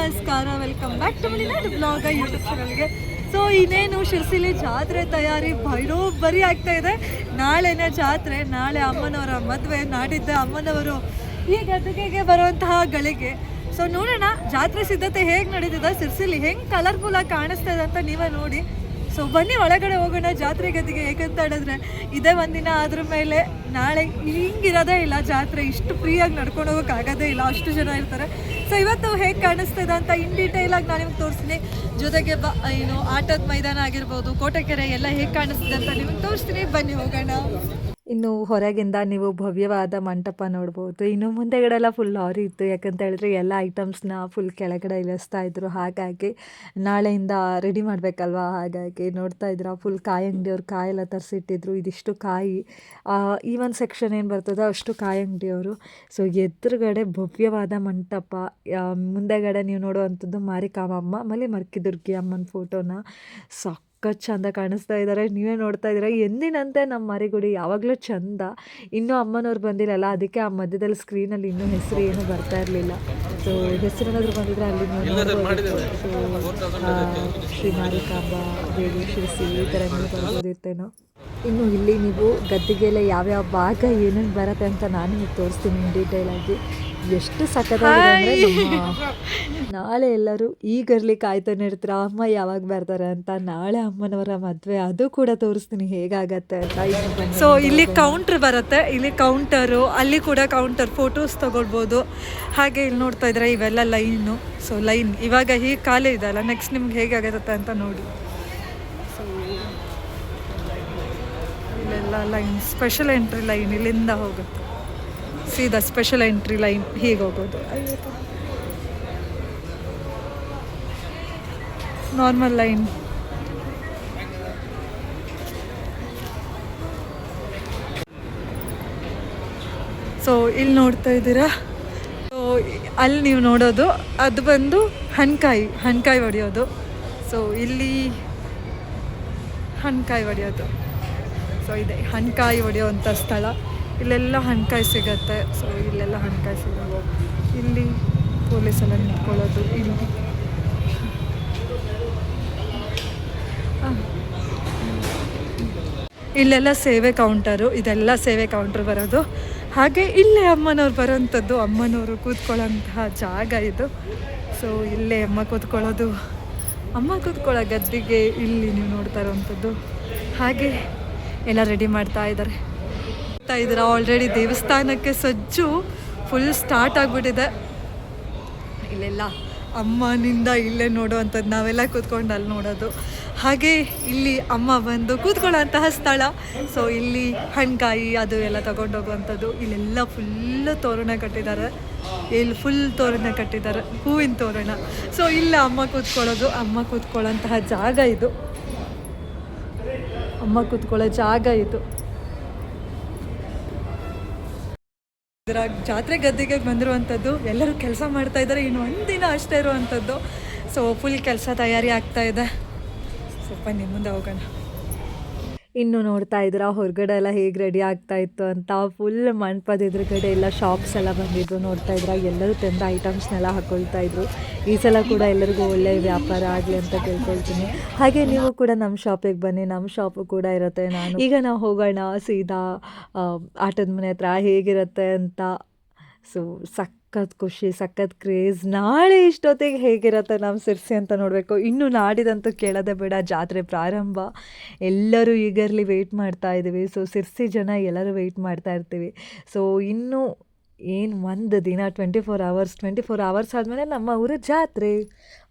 ನಮಸ್ಕಾರ, welcome back to Malenadu blog YouTube ಚಾನಲ್ಗೆ. So ಇನ್ನೇನು ಶಿರ್ಸಿಲಿ ಜಾತ್ರೆ ತಯಾರಿ ಬರೋಬ್ಬರಿ ಆಗ್ತಾ ಇದೆ. ನಾಳೆನೇ ಜಾತ್ರೆ, ನಾಳೆ ಅಮ್ಮನವರ ಮದುವೆ, ನಾಡಿದ್ದ ಅಮ್ಮನವರು ಈ ಗದ್ದುಗೆಗೆ ಬರುವಂತಹ ಗಳಿಗೆ. ಸೊ ನೋಡೋಣ ಜಾತ್ರೆ ಸಿದ್ಧತೆ ಹೇಗೆ ನಡೀತಿದೆ, ಶಿರ್ಸಿಲಿ ಹೆಂಗೆ ಕಲರ್ಫುಲ್ಲಾಗಿ ಕಾಣಿಸ್ತಾ ಇದೆ ಅಂತ ನೀವೇ ನೋಡಿ. ಸೊ ಬನ್ನಿ ಒಳಗಡೆ ಹೋಗೋಣ ಜಾತ್ರೆ ಗದ್ದಿಗೆ. ಹೇಗಂತ ಹೇಳಿದ್ರೆ ಇದೇ ಒಂದಿನ ಆದ್ರ ಮೇಲೆ ನಾಳೆ ಹಿಂಗಿರೋದೇ ಇಲ್ಲ ಜಾತ್ರೆ, ಇಷ್ಟು ಫ್ರೀಯಾಗಿ ನಡ್ಕೊಂಡು ಹೋಗೋಕ್ಕಾಗೋದೇ ಇಲ್ಲ, ಅಷ್ಟು ಜನ ಇರ್ತಾರೆ. ಸೊ ಇವತ್ತು ಹೇಗೆ ಕಾಣಿಸ್ತಿದೆ ಅಂತ ಇನ್ ಡೀಟೇಲಾಗಿ ನಾನು ನಿಮ್ಗೆ ತೋರಿಸ್ತೀನಿ. ಜೊತೆಗೆ ಏನು ಆಟದ ಮೈದಾನ ಆಗಿರ್ಬೋದು, ಕೋಟೆಕೆರೆ ಎಲ್ಲ ಹೇಗೆ ಕಾಣಿಸ್ತಿದೆ ಅಂತ ನಿಮಗೆ ತೋರಿಸ್ತೀನಿ. ಬನ್ನಿ ಹೋಗೋಣ. ಇನ್ನು ಹೊರಗಿಂದ ನೀವು ಭವ್ಯವಾದ ಮಂಟಪ ನೋಡ್ಬೋದು. ಇನ್ನು ಮುಂದೆಗಡೆ ಎಲ್ಲ ಫುಲ್ ಲಾರಿ ಇತ್ತು, ಯಾಕಂತ ಹೇಳಿದ್ರೆ ಎಲ್ಲ ಐಟಮ್ಸ್ನ ಫುಲ್ ಕೆಳಗಡೆ ಇಳಿಸ್ತಾ ಇದ್ರು. ಹಾಗಾಗಿ ನಾಳೆಯಿಂದ ರೆಡಿ ಮಾಡಬೇಕಲ್ವ, ಹಾಗಾಗಿ ನೋಡ್ತಾ ಇದ್ರ ಫುಲ್ ಕಾಯಿ ಅಂಗಡಿಯವ್ರು ಕಾಯೆಲ್ಲ ತರಿಸಿಟ್ಟಿದ್ರು. ಇದಿಷ್ಟು ಕಾಯಿ, ಈ ಒಂದು ಸೆಕ್ಷನ್ ಏನು ಬರ್ತದೋ ಅಷ್ಟು ಕಾಯಿ ಅಂಗಡಿಯವರು. ಸೊ ಎದುರುಗಡೆ ಭವ್ಯವಾದ ಮಂಟಪ, ಮುಂದೆಗಡೆ ನೀವು ನೋಡುವಂಥದ್ದು ಮಾರಿಕಾಮಮ್ಮ ಆಮೇಲೆ ಮರ್ಕಿದುರ್ಗಿ ಅಮ್ಮನ ಫೋಟೋನ ಚಂದ ಕಾಣಿಸ್ತಾ ಇದ್ದಾರೆ. ನೀವೇ ನೋಡ್ತಾ ಇದ್ದೀರಾ. ಎಂದಿನಂತೆ ನಮ್ಮ ಮಾರಿಗುಡಿ ಯಾವಾಗಲೂ ಚಂದ. ಇನ್ನೂ ಅಮ್ಮನವ್ರು ಬಂದಿರಲ್ಲ, ಅದಕ್ಕೆ ಆ ಮಧ್ಯದಲ್ಲಿ ಸ್ಕ್ರೀನಲ್ಲಿ ಇನ್ನೂ ಹೆಸರು ಏನೂ ಬರ್ತಾ ಇರಲಿಲ್ಲ. ಸೊ ಹೆಸರೇನಾದರೂ ಬಂದಿದ್ರೆ ಅಲ್ಲಿ ಶ್ರೀ ಮಾರಿಕಾಂಬ ದೇವಿ ಶಿರ್ಸಿ ಈ ಥರ ಬರ್ಬೋದಿತ್ತೇನೋ. ಇನ್ನು ಇಲ್ಲಿ ನೀವು ಗದ್ದಿಗೆಲ್ಲ ಯಾವ್ಯಾವ ಭಾಗ ಏನೇನು ಬರುತ್ತೆ ಅಂತ ನಾನು ನಿಮಗೆ ತೋರಿಸ್ತೀನಿ ಇನ್ ಡೀಟೇಲಾಗಿ. ಎಷ್ಟು ಸಖತ್ತಾಗಿದೆ ಅಂದರೆ ನಾಳೆ ಎಲ್ಲರೂ ಈಗರ್ಲಿ ಕಾಯ್ತಾನೆ ಇರ್ತೀರ ಅಮ್ಮ ಯಾವಾಗ ಬರ್ತಾರೆ ಅಂತ. ನಾಳೆ ಅಮ್ಮನವರ ಮದುವೆ, ಅದು ಕೂಡ ತೋರಿಸ್ತೀನಿ ಹೇಗಾಗತ್ತೆ ಅಂತ. ಸೊ ಇಲ್ಲಿ ಕೌಂಟ್ರ್ ಬರುತ್ತೆ, ಇಲ್ಲಿ ಕೌಂಟರು, ಅಲ್ಲಿ ಕೂಡ ಕೌಂಟರ್, ಫೋಟೋಸ್ ತೊಗೊಳ್ಬೋದು. ಹಾಗೆ ಇಲ್ಲಿ ನೋಡ್ತಾ ಇದ್ರೆ ಇವೆಲ್ಲ ಲೈನು. ಸೊ ಲೈನ್ ಇವಾಗ ಹೀಗೆ ಖಾಲಿ ಇದೆಯಲ್ಲ, ನೆಕ್ಸ್ಟ್ ನಿಮ್ಗೆ ಹೇಗಾಗತ್ತೆ ಅಂತ ನೋಡಿ. ಸೊ ಇಲ್ಲೆಲ್ಲ ಲೈನ್, ಸ್ಪೆಷಲ್ ಎಂಟ್ರಿ ಲೈನ್ ಇಲ್ಲಿಂದ ಹೋಗುತ್ತೆ ಸೀದಾ ಸ್ಪೆಷಲ್ ಎಂಟ್ರಿ ಲೈನ್, ಹೀಗೆ ಹೋಗೋದು. Normal line. ಸೊ ಇಲ್ಲಿ ನೋಡ್ತಾ ಇದ್ದೀರಾ, ಸೊ ಅಲ್ಲಿ ನೀವು ನೋಡೋದು ಅದು ಬಂದು ಹಣ್ಕಾಯಿ ಹೊಡೆಯೋದು. ಸೊ ಇಲ್ಲಿ ಹಣ್ಕಾಯಿ ಹೊಡೆಯೋದು. ಸೊ ಇದೆ ಹಣ್ಕಾಯಿ ಹೊಡೆಯೋವಂಥ ಸ್ಥಳ. ಇಲ್ಲೆಲ್ಲ ಹಣ್ಕಾಯಿ ಸಿಗತ್ತೆ. ಸೊ ಇಲ್ಲೆಲ್ಲ ಹಣ್ಕಾಯಿ ಸಿಗೋದು. ಇಲ್ಲಿ ಪೊಲೀಸೆಲ್ಲ ನಿಂತ್ಕೊಳ್ಳೋದು. ಇಲ್ಲಿ ಇಲ್ಲೆಲ್ಲ ಸೇವೆ ಕೌಂಟರು, ಇದೆಲ್ಲ ಸೇವೆ ಕೌಂಟ್ರ್ ಬರೋದು. ಹಾಗೆ ಇಲ್ಲೇ ಅಮ್ಮನವ್ರು ಬರೋಂಥದ್ದು, ಅಮ್ಮನವರು ಕೂತ್ಕೊಳ್ಳೋಂತಹ ಜಾಗ ಇದು. ಸೊ ಇಲ್ಲೇ ಅಮ್ಮ ಕೂತ್ಕೊಳ್ಳೋ ಗದ್ದಿಗೆ ಇಲ್ಲಿ ನೀವು ನೋಡ್ತಾ ಇರೋವಂಥದ್ದು. ಹಾಗೆ ಎಲ್ಲ ರೆಡಿ ಮಾಡ್ತಾ ಇದ್ದಾರೆ. ಆಲ್ರೆಡಿ ದೇವಸ್ಥಾನಕ್ಕೆ ಸಜ್ಜು ಫುಲ್ ಸ್ಟಾರ್ಟ್ ಆಗಿಬಿಟ್ಟಿದೆ. ಇಲ್ಲೆಲ್ಲ ಅಮ್ಮನಿಂದ ಇಲ್ಲೇ ನೋಡುವಂಥದ್ದು, ನಾವೆಲ್ಲ ಕೂತ್ಕೊಂಡು ಅಲ್ಲಿ ನೋಡೋದು. ಹಾಗೆ ಇಲ್ಲಿ ಅಮ್ಮ ಬಂದು ಕೂತ್ಕೊಳ್ಳೋಂತಹ ಸ್ಥಳ. ಸೊ ಇಲ್ಲಿ ಹಣ್ಕಾಯಿ ಅದು ಎಲ್ಲ ತಗೊಂಡೋಗುವಂಥದ್ದು. ಇಲ್ಲೆಲ್ಲ ಫುಲ್ಲು ತೋರಣ ಕಟ್ಟಿದ್ದಾರೆ, ಇಲ್ಲಿ ಫುಲ್ ತೋರಣ ಕಟ್ಟಿದ್ದಾರೆ, ಹೂವಿನ ತೋರಣ. ಸೊ ಇಲ್ಲ ಅಮ್ಮ ಕೂತ್ಕೊಳ್ಳೋಂತಹ ಜಾಗ ಇದು, ಅಮ್ಮ ಕೂತ್ಕೊಳ್ಳೋ ಜಾಗ ಇದು. ಜಾತ್ರೆ ಗದ್ದಿಗೆ ಬಂದಿರುವಂಥದ್ದು, ಎಲ್ಲರೂ ಕೆಲಸ ಮಾಡ್ತಾ ಇದ್ದಾರೆ. ಇನ್ನು ಒಂದಿನ ಅಷ್ಟೇ ಇರುವಂಥದ್ದು. ಸೊ ಫುಲ್ ಕೆಲಸ ತಯಾರಿ ಆಗ್ತಾ ಇದೆ. ಸ್ವಲ್ಪ ನಿಮ್ಮ ಮುಂದೆ ಹೋಗೋಣ. ಇನ್ನು ನೋಡ್ತಾ ಇದ್ದೀರಾ ಹೊರಗಡೆ ಎಲ್ಲ ಹೇಗೆ ರೆಡಿ ಆಗ್ತಾ ಇತ್ತು ಅಂತ. ಫುಲ್ ಮಂಟಪದ ಎದುರುಗಡೆ ಎಲ್ಲ ಶಾಪ್ಸ್ ಎಲ್ಲ ಬಂದಿದ್ರು. ನೋಡ್ತಾ ಇದ್ರ ಎಲ್ಲರೂ ತಂದ ಐಟಮ್ಸ್ನೆಲ್ಲ ಹಾಕ್ಕೊಳ್ತಾ ಇದ್ರು. ಈ ಸಲ ಕೂಡ ಎಲ್ಲರಿಗೂ ಒಳ್ಳೆಯ ವ್ಯಾಪಾರ ಆಗಲಿ ಅಂತ ಕೇಳ್ಕೊಳ್ತೀನಿ. ಹಾಗೆ ನೀವು ಕೂಡ ನಮ್ಮ ಶಾಪಿಗೆ ಬನ್ನಿ, ನಮ್ಮ ಶಾಪು ಕೂಡ ಇರುತ್ತೆ. ಈಗ ನಾವು ಹೋಗೋಣ ಸೀದಾ ಆಟದ ಮನೆ ಹತ್ರ, ಹೇಗಿರುತ್ತೆ ಅಂತ. ಸೊ ಸಖತ್ ಖುಷಿ, ಸಖತ್ ಕ್ರೇಜ್. ನಾಳೆ ಇಷ್ಟೊತ್ತಿಗೆ ಹೇಗಿರುತ್ತೆ ನಮ್ಮ ಶಿರ್ಸಿ ಅಂತ ನೋಡಬೇಕು. ಇನ್ನು ನಾಡಿದಂತೂ ಕೇಳೋದೇ ಬೇಡ, ಜಾತ್ರೆ ಪ್ರಾರಂಭ. ಎಲ್ಲರೂ ಈಗರ್ಲಿ ವೆಯ್ಟ್ ಮಾಡ್ತಾ ಇದ್ದೀವಿ. ಸೊ ಶಿರ್ಸಿ ಜನ ಎಲ್ಲರೂ ವೆಯ್ಟ್ ಮಾಡ್ತಾ ಇರ್ತೀವಿ. ಸೊ ಇನ್ನು ಏನು ಒಂದು ದಿನ 24 hours ಆದಮೇಲೆ ನಮ್ಮ ಊರ ಜಾತ್ರೆ.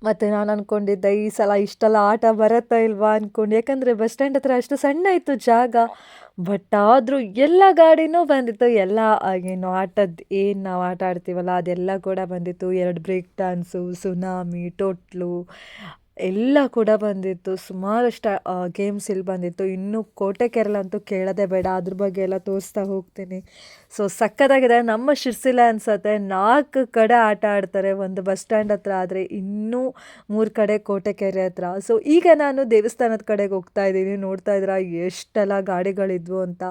ಮತ್ತು ನಾನು ಅಂದ್ಕೊಂಡಿದ್ದೆ ಈ ಸಲ ಇಷ್ಟೆಲ್ಲ ಆಟ ಬರುತ್ತಾ ಇಲ್ವಾ ಅಂದ್ಕೊಂಡು, ಯಾಕಂದರೆ ಬಸ್ ಸ್ಟ್ಯಾಂಡ್ ಹತ್ರ ಅಷ್ಟು ಸಣ್ಣ ಇತ್ತು ಜಾಗ. ಬಟ್ ಆದರೂ ಎಲ್ಲ ಗಾಡಿನೂ ಬಂದಿತ್ತು. ಎಲ್ಲ ಏನು ಆಟದ ಏನು ನಾವು ಆಟ ಆಡ್ತೀವಲ್ಲ ಅದೆಲ್ಲ ಕೂಡ ಬಂದಿತ್ತು. 2 ಬ್ರೇಕ್ ಡ್ಯಾನ್ಸು, ಸುನಾಮಿ, ಟೋಟ್ಲು ಎಲ್ಲ ಕೂಡ ಬಂದಿತ್ತು. ಸುಮಾರಷ್ಟು ಗೇಮ್ಸ್ ಇಲ್ಲಿ ಬಂದಿತ್ತು. ಇನ್ನು ಕೋಟೆಕೆರೆಲ ಅಂತೂ ಕೇಳೋದೇ ಬೇಡ, ಅದ್ರ ಬಗ್ಗೆ ಎಲ್ಲ ತೋರಿಸ್ತಾ ಹೋಗ್ತೀನಿ. ಸೊ ಸಕ್ಕತ್ತಾಗಿದೆ. ನಮ್ಮ ಶಿರ್ಸಿಲ ಅನಿಸುತ್ತೆ 4 ಕಡೆ ಆಟ ಆಡ್ತಾರೆ. ಒಂದು ಬಸ್ ಸ್ಟ್ಯಾಂಡ್ ಹತ್ರ ಆದರೆ ಇನ್ನೂ 3 ಕಡೆ ಕೋಟೆಕೆರೆ ಹತ್ರ. ಸೊ ಈಗ ನಾನು ದೇವಸ್ಥಾನದ ಕಡೆಗೆ ಹೋಗ್ತಾ ಇದ್ದೀನಿ. ನೋಡ್ತಾ ಇದ್ದೀರಾ ಎಷ್ಟೆಲ್ಲ ಗಾಡಿಗಳಿದ್ವು ಅಂತ.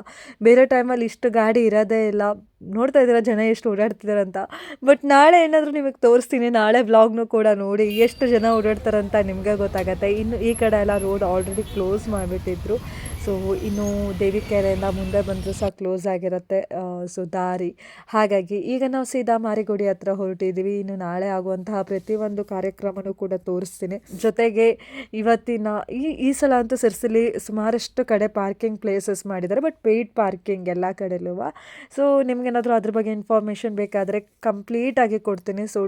ಬೇರೆ ಟೈಮಲ್ಲಿ ಇಷ್ಟು ಗಾಡಿ ಇರೋದೇ ಇಲ್ಲ. ನೋಡ್ತಾ ಇದ್ದೀರಾ ಜನ ಎಷ್ಟು ಓಡಾಡ್ತಿದ್ದಾರೆ ಅಂತ. ಬಟ್ ನಾಳೆ ಏನಾದರೂ ನಿಮಗೆ ತೋರಿಸ್ತೀನಿ, ನಾಳೆ ವ್ಲಾಗ್ನು ಕೂಡ ನೋಡಿ ಎಷ್ಟು ಜನ ಓಡಾಡ್ತಾರಂತ ನಿಮಗೆ ಗೊತ್ತಾಗತ್ತೆ. ಇನ್ನು ಈ ಕಡೆ ಎಲ್ಲ ರೋಡ್ ಆಲ್ರೆಡಿ ಕ್ಲೋಸ್ ಮಾಡಿಬಿಟ್ಟಿದ್ರು. ಸೊ ಇನ್ನು ದೇವಿಕೆರೆಯಿಂದ ಮುಂದೆ ಬಂದರೂ ಸಹ ಕ್ಲೋಸ್ ಆಗಿರುತ್ತೆ ಸೊ ದಾರಿ. ಹಾಗಾಗಿ ಈಗ ನಾವು ಸೀದಾ ಮಾರಿಗುಡಿ ಹತ್ರ ಹೊರಟಿದ್ದೀವಿ. ಇನ್ನು ನಾಳೆ ಆಗುವಂತಹ ಪ್ರತಿಯೊಂದು ಕಾರ್ಯಕ್ರಮನೂ ಕೂಡ ತೋರಿಸ್ತೀನಿ. ಜೊತೆಗೆ ಇವತ್ತಿನ ಈ ಸಲ ಅಂತೂ ಸಿರ್ಸಿಲಿ ಸುಮಾರಷ್ಟು ಕಡೆ ಪಾರ್ಕಿಂಗ್ ಪ್ಲೇಸಸ್ ಮಾಡಿದ್ದಾರೆ, ಬಟ್ ಪೇಯ್ಡ್ ಪಾರ್ಕಿಂಗ್ ಎಲ್ಲ ಕಡೆಲೂ. ಸೊ ನಿಮ್ಗೇನಾದರೂ ಅದ್ರ ಬಗ್ಗೆ ಇನ್ಫಾರ್ಮೇಷನ್ ಬೇಕಾದರೆ ಕಂಪ್ಲೀಟಾಗಿ ಕೊಡ್ತೀನಿ. ಸೊ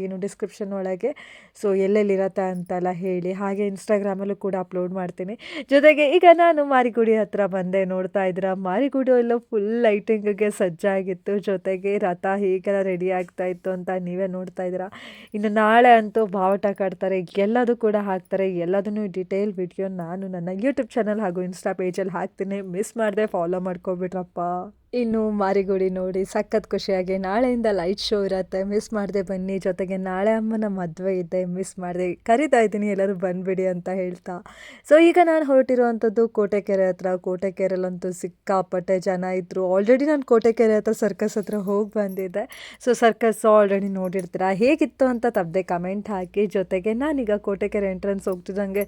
ಏನು ಡಿಸ್ಕ್ರಿಪ್ಷನ್ ಒಳಗೆ ಸೊ ಎಲ್ಲೆಲ್ಲಿರತ್ತೆ ಅಂತೆಲ್ಲ ಹೇಳಿ, ಹಾಗೆ ಇನ್ಸ್ಟಾಗ್ರಾಮಲ್ಲೂ ಕೂಡ ಅಪ್ಲೋಡ್ ಮಾಡ್ತೀನಿ. ಜೊತೆಗೆ ಈಗ ನಾನು ಮಾರಿಗುಡಿ ಹತ್ರ ಬಂದೆ. ನೋಡ್ತಾ ಇದ್ದೀರಾ ಮಾರಿಗುಡಿ ಎಲ್ಲ ಫುಲ್ ಲೈಟಿಂಗ್ಗೆ ಸಜ್ಜಾಗಿತ್ತು. ಜೊತೆಗೆ ರಥ ಹೀಗೆಲ್ಲ ರೆಡಿ ಆಗ್ತಾ ಇತ್ತು ಅಂತ ನೀವೇ ನೋಡ್ತಾ ಇದ್ದೀರಾ. ಇನ್ನು ನಾಳೆ ಅಂತೂ ಬಾವುಟ ಕಟ್ತಾರೆ, ಎಲ್ಲದೂ ಕೂಡ ಹಾಕ್ತಾರೆ. ಎಲ್ಲದನ್ನೂ ಡಿಟೇಲ್ ವಿಡಿಯೋ ನಾನು ನನ್ನ ಯೂಟ್ಯೂಬ್ ಚಾನಲ್ ಹಾಗೂ ಇನ್ಸ್ಟಾ ಪೇಜಲ್ಲಿ ಹಾಕ್ತೀನಿ. ಮಿಸ್ ಮಾಡದೆ ಫಾಲೋ ಮಾಡ್ಕೊಬಿಟ್ರಪ್ಪ. ಇನ್ನು ಮಾರಿಗುಡಿ ನೋಡಿ ಸಖತ್ ಖುಷಿಯಾಗಿ ನಾಳೆಯಿಂದ ಲೈಟ್ ಶೋ ಇರುತ್ತೆ, ಮಿಸ್ ಮಾಡದೆ ಬನ್ನಿ. ಜೊತೆಗೆ ನಾಳೆ ಅಮ್ಮನ ಮದುವೆ ಇದೆ, ಮಿಸ್ ಮಾಡದೆ ಕರಿತಾ ಇದ್ದೀನಿ, ಎಲ್ಲರೂ ಬಂದುಬಿಡಿ ಅಂತ ಹೇಳ್ತಾ. ಸೊ ಈಗ ನಾನು ಹೊರಟಿರುವಂಥದ್ದು ಕೋಟೆಕೆರೆ ಹತ್ರ. ಕೋಟೆಕೆರೆಲ್ಲಂತೂ ಸಿಕ್ಕಾಪಟ್ಟೆ ಜನ ಇದ್ದರು. ಆಲ್ರೆಡಿ ನಾನು ಕೋಟೆಕೆರೆ ಹತ್ರ ಸರ್ಕಸ್ ಹತ್ರ ಹೋಗಿ ಬಂದಿದ್ದೆ. ಸೊ ಸರ್ಕಸ್ಸು ಆಲ್ರೆಡಿ ನೋಡಿರ್ತೀರ, ಹೇಗಿತ್ತು ಅಂತ ತಪ್ಪದೆ ಕಮೆಂಟ್ ಹಾಕಿ. ಜೊತೆಗೆ ನಾನೀಗ ಕೋಟೆಕೆರೆ ಎಂಟ್ರೆನ್ಸ್ ಹೋಗ್ತಿದ್ದಂಗೆ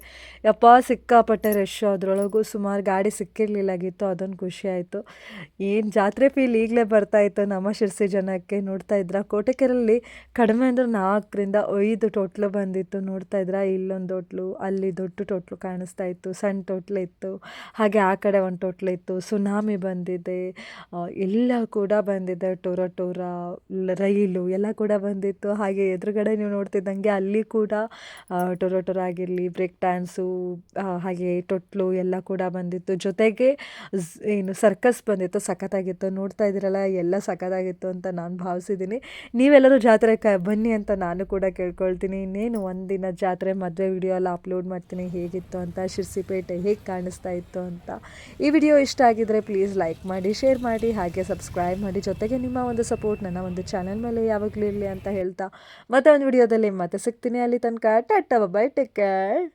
ಯಪ್ಪ ಸಿಕ್ಕಾಪಟ್ಟೆ ರಶ್, ಅದರೊಳಗೂ ಸುಮಾರು ಗಾಡಿ ಸಿಕ್ಕಿರಲಿಲ್ಲಾಗಿತ್ತು, ಅದೊಂದು ಖುಷಿ ಆಯಿತು. ಏನು ಜಾತ್ರೆ ಫೀಲ್ ಈಗಲೇ ಬರ್ತಾಯಿತ್ತು ನಮ್ಮ ಶಿರ್ಸಿ ಜನಕ್ಕೆ. ನೋಡ್ತಾ ಇದ್ರ ಕೋಟೆಕೆರೆಯಲ್ಲಿ ಕಡಿಮೆ ಅಂದರೆ 4-5 ಟೋಟ್ಲು ಬಂದಿತ್ತು. ನೋಡ್ತಾ ಇದ್ರ ಇಲ್ಲೊಂದು ಟೋಟ್ಲು, ಅಲ್ಲಿ ದೊಡ್ಡ ಟೋಟ್ಲು ಕಾಣಿಸ್ತಾ ಇತ್ತು, ಸಣ್ಣ ಟೋಟ್ಲು ಇತ್ತು, ಹಾಗೆ ಆ ಕಡೆ ಒಂದು ಟೋಟ್ಲು ಇತ್ತು. ಸುನಾಮಿ ಬಂದಿದೆ, ಎಲ್ಲ ಕೂಡ ಬಂದಿದೆ, ಟೋರ ರೈಲು ಎಲ್ಲ ಕೂಡ ಬಂದಿತ್ತು. ಹಾಗೆ ಎದುರುಗಡೆ ನೀವು ನೋಡ್ತಿದ್ದಂಗೆ ಅಲ್ಲಿ ಕೂಡ ಟೊರ ಆಗಿರಲಿ, ಬ್ರೇಕ್ ಡ್ಯಾನ್ಸು, ಹಾಗೆ ಟೊಟ್ಲು ಎಲ್ಲ ಕೂಡ ಬಂದಿತ್ತು. ಜೊತೆಗೆ ಏನು ಸರ್ಕಸ್ ಬಂದಿತ್ತು, ಸಖತ್ತಾಗಿತ್ತು. ನೋಡ್ತಾ ಇದ್ದೀರಲ್ಲ ಎಲ್ಲ ಸಖತ್ತಾಗಿತ್ತು ಅಂತ ನಾನು ಭಾವಿಸಿದ್ದೀನಿ. ನೀವೆಲ್ಲರೂ ಜಾತ್ರೆ ಬನ್ನಿ ಅಂತ ನಾನು ಕೂಡ ಕೇಳ್ಕೊಳ್ತೀನಿ. ಇನ್ನೇನು ಒಂದಿನ ಜಾತ್ರೆ ಮದುವೆ ವಿಡಿಯೋ ಎಲ್ಲ ಅಪ್ಲೋಡ್ ಮಾಡ್ತೀನಿ, ಹೇಗಿತ್ತು ಅಂತ, ಶಿರ್ಸಿಪೇಟೆ ಹೇಗೆ ಕಾಣಿಸ್ತಾ ಇತ್ತು ಅಂತ. ಈ ವಿಡಿಯೋ ಇಷ್ಟ ಆಗಿದ್ರೆ ಪ್ಲೀಸ್ ಲೈಕ್ ಮಾಡಿ, ಶೇರ್ ಮಾಡಿ, ಹಾಗೆ ಸಬ್ಸ್ಕ್ರೈಬ್ ಮಾಡಿ. ಜೊತೆಗೆ ನಿಮ್ಮ ಒಂದು ಸಪೋರ್ಟ್ ನನ್ನ ಒಂದು ಚಾನಲ್ ಮೇಲೆ ಯಾವಾಗಲೂ ಇರಲಿ ಅಂತ ಹೇಳ್ತಾ ಮತ್ತೆ ಒಂದು ವಿಡಿಯೋದಲ್ಲಿ ಮತ್ತೆ ಸಿಗ್ತೀನಿ. ಅಲ್ಲಿ ತನಕ ಟಾಟಾ, ಬೈ, ಟೇಕ್ ಕೇರ್.